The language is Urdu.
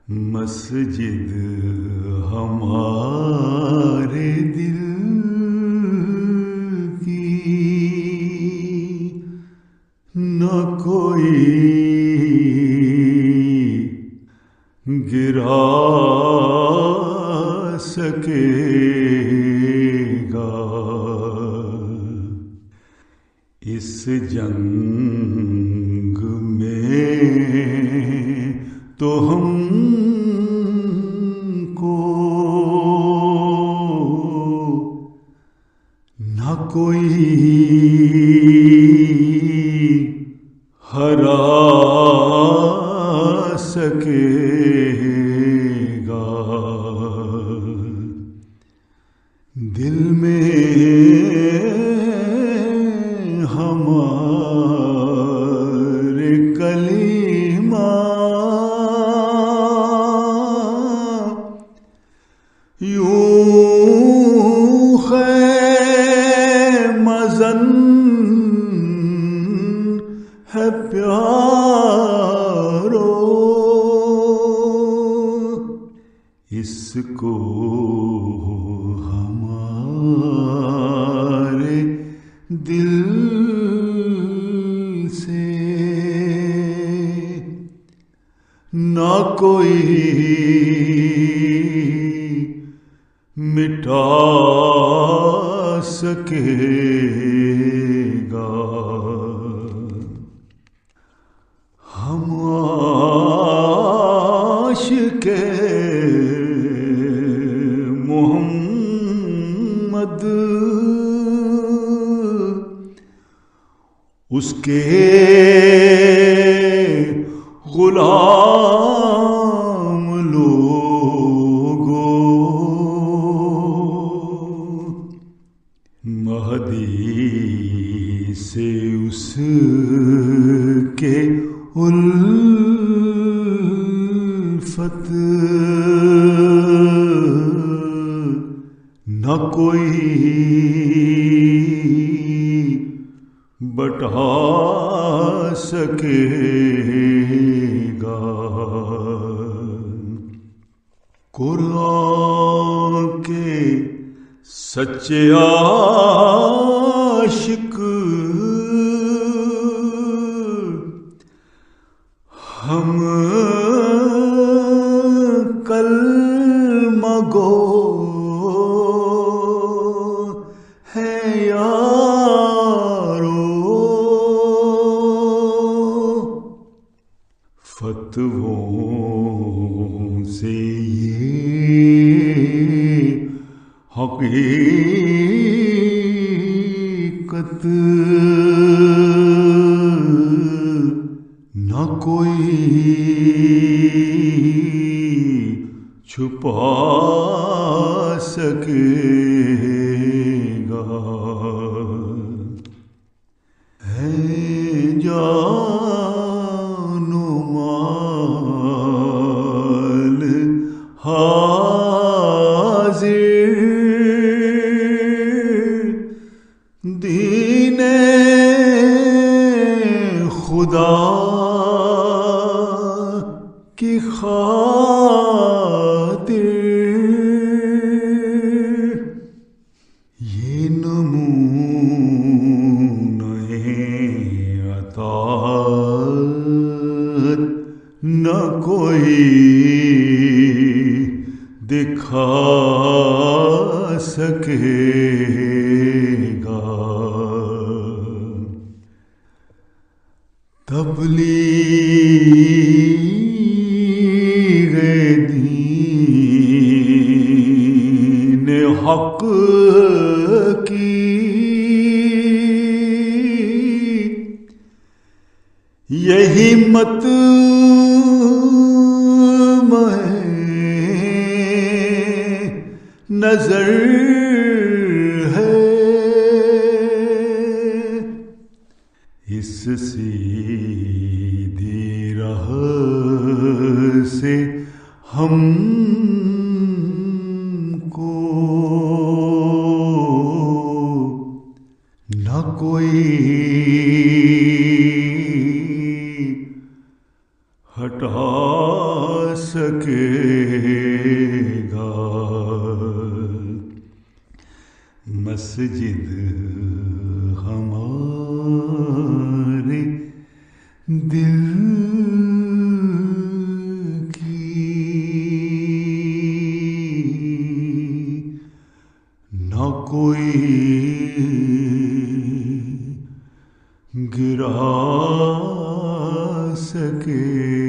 مسجد ہمارے دل کی نہ کوئی گرا سکے گا، اس جنگ میں تو ہم کو نہ کوئی ہرا سکے گا، دل میں ہمارے کلمہ یوں خیمہ زن ہے پیارو، اس کو ہمارے دل سے نہ کوئی مٹا سکے گا، ہم عاشق محمد اس کے غلام لوگو، مہدی سے اس کے الفت نہ کوئی بٹھا سکے گا، قرآن کے سچے عاشق ہم کلمہ گو ہے یارو، فتووں سے یہ حقیقت نہ کوئی چھپا سکے گا، ہے جان و مال حاضر دین خدا کی خاطر، یہ نمونۂ اطاعت نہ کوئی دکھا سکے گا، تبلیغ دین حق کی یہی مطمع نظر ہے، اس سیدھی راہ سے ہم کو نہ کوئی ہٹا سکے گا مسجد ہمارے دل کی نہ کوئی گرا سکے